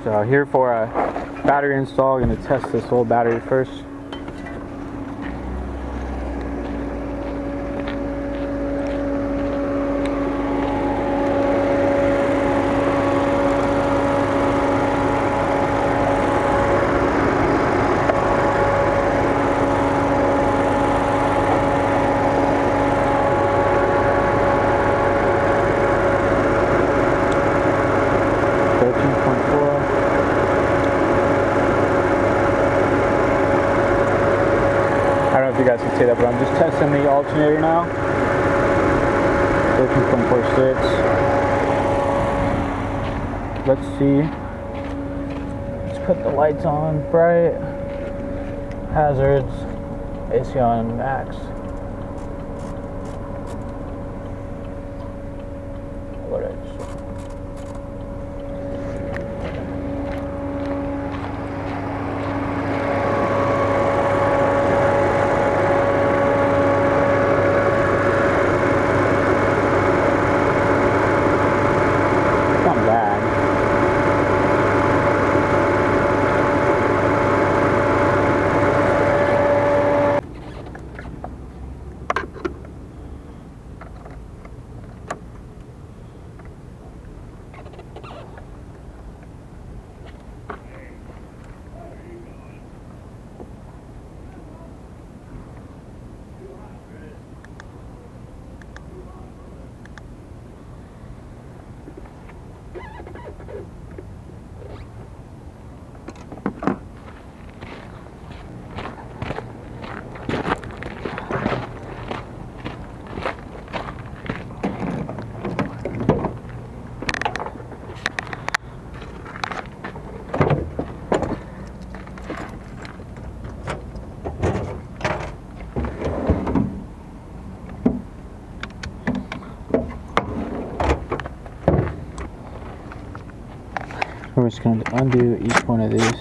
So here for a battery install, I'm going to test this whole battery first. I don't know if you guys can see that, but I'm just testing the alternator now. 13.46. Let's see. Let's put the lights on bright. Hazards. AC on max. What is? We're just going to undo each one of these.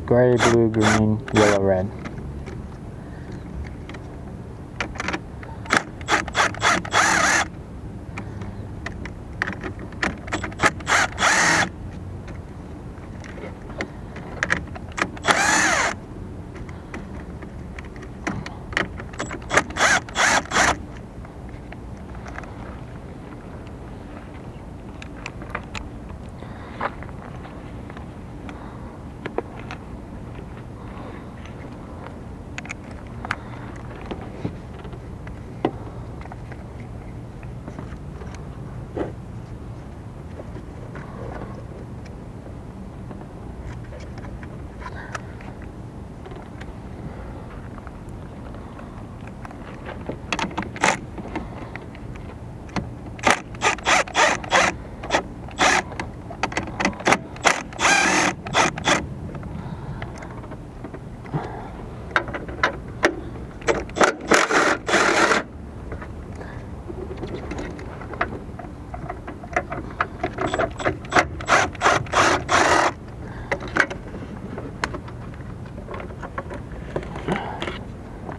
Gray, blue, green, yellow, red.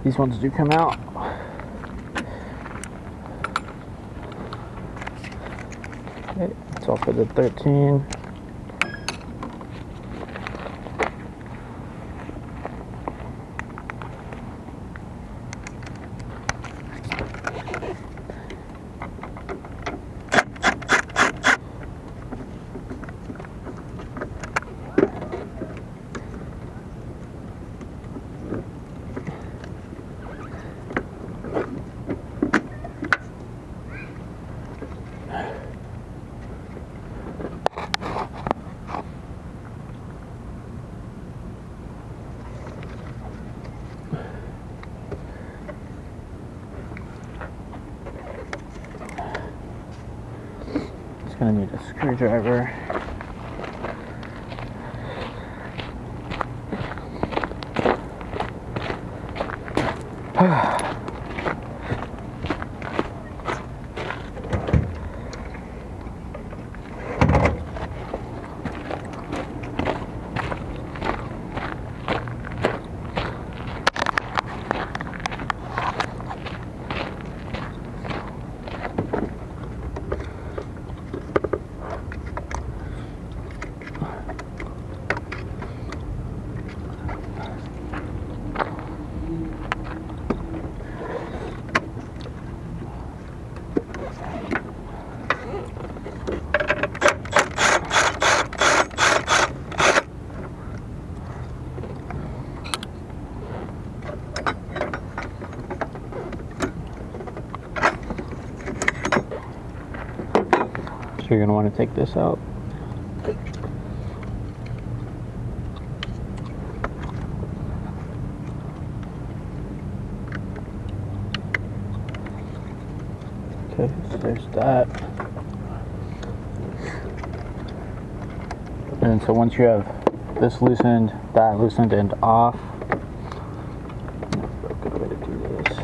These ones do come out. Okay, it's all for the 13. Gonna need a screwdriver. So you're going to want to take this out. Okay, so there's that. And so once you have this loosened, that loosened, and off, a good way to do this.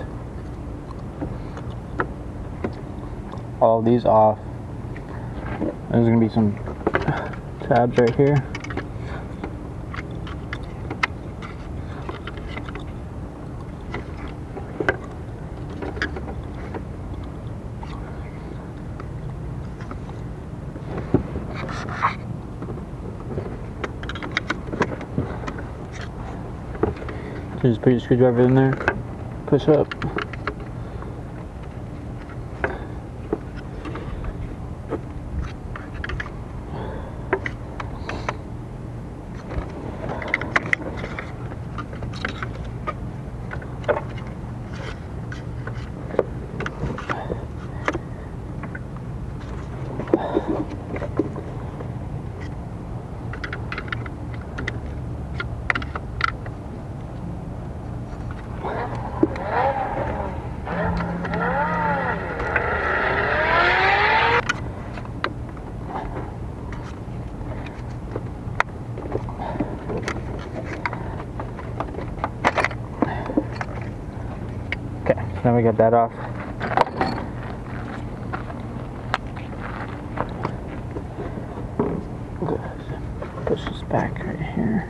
All of these off. There's going to be some tabs right here. So just put your screwdriver in there, push up. Now we got that off. Push this back right here.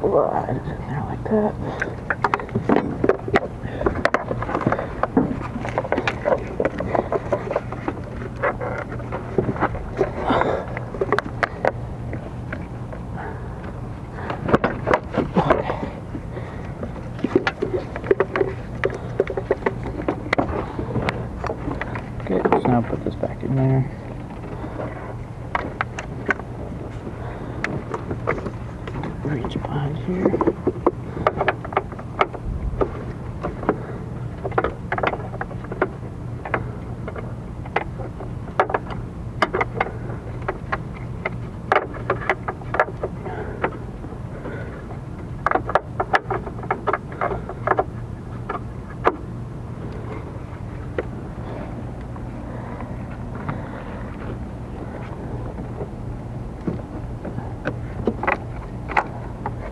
Slide it in there like that. Okay, so now put this back in there. Reach behind here.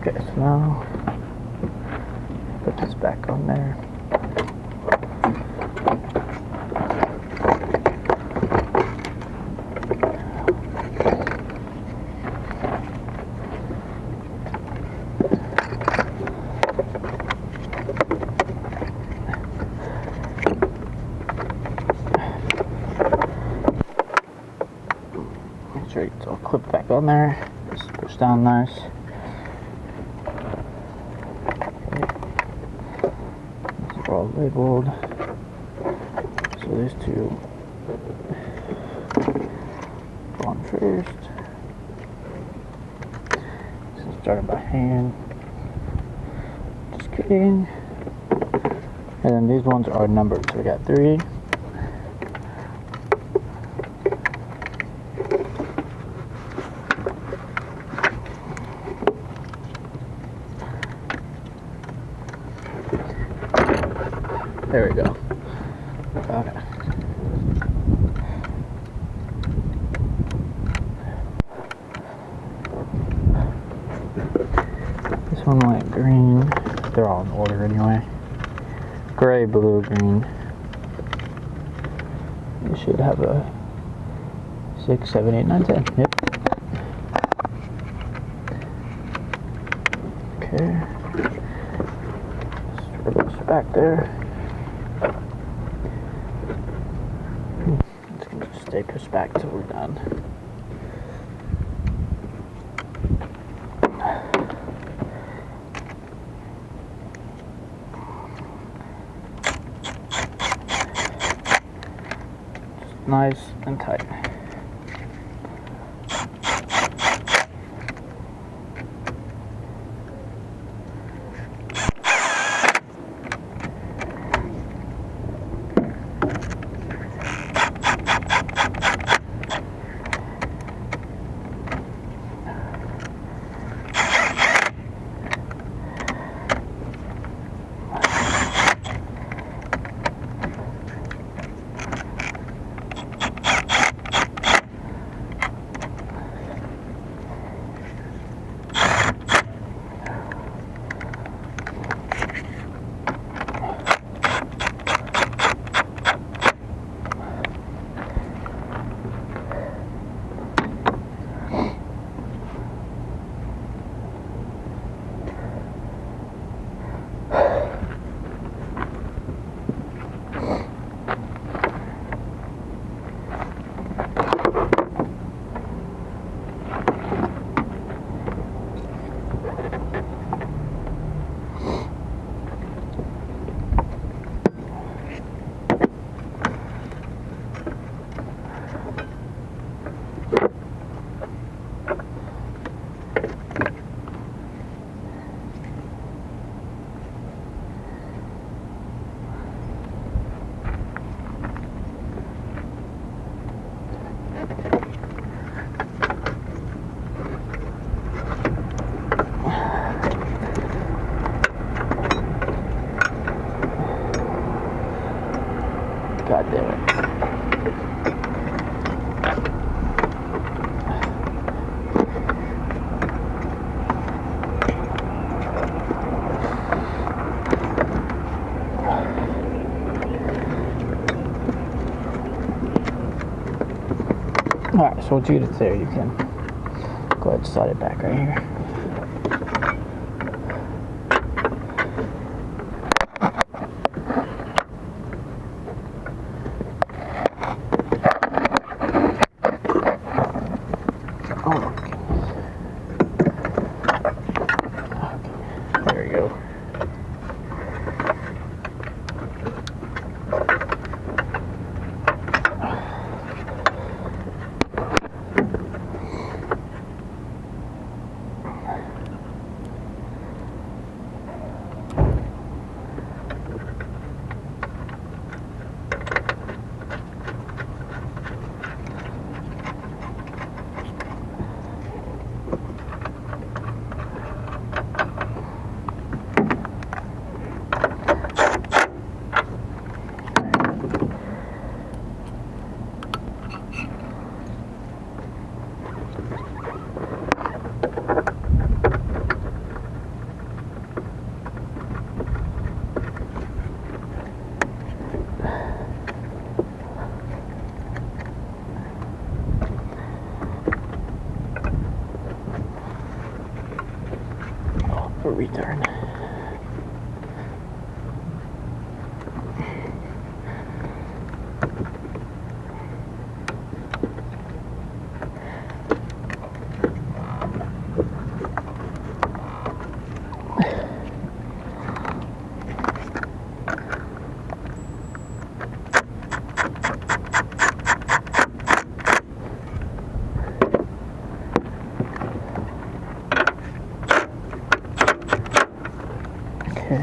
Okay, so now put this back on there. on there. Just push down nice. These are all labeled. So these two go on first. This is started by hand. Just kidding. And then these ones are numbered. So we got 3. There we go. Okay. This one went green. They're all in order anyway. Gray, blue, green. You should have a 6, 7, 8, 9, 10. Yep. Okay. Scribbles back there. It's gonna just stay pushed back till we're done. Just nice and tight. God damn it. Alright, so once you get it there, you can go ahead and slide it back right here. There we go. A return. Okay.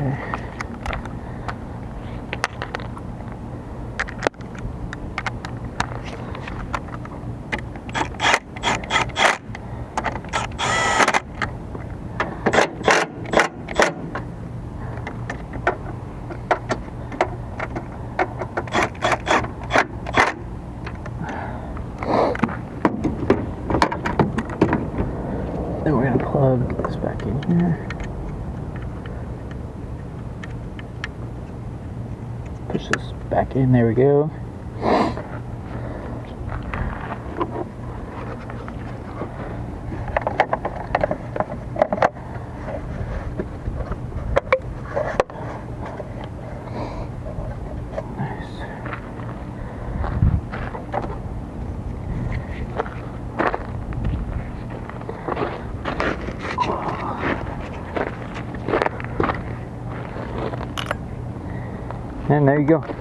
Then we're going to plug this back in here. Push this back in, there we go. Nice. And there you go.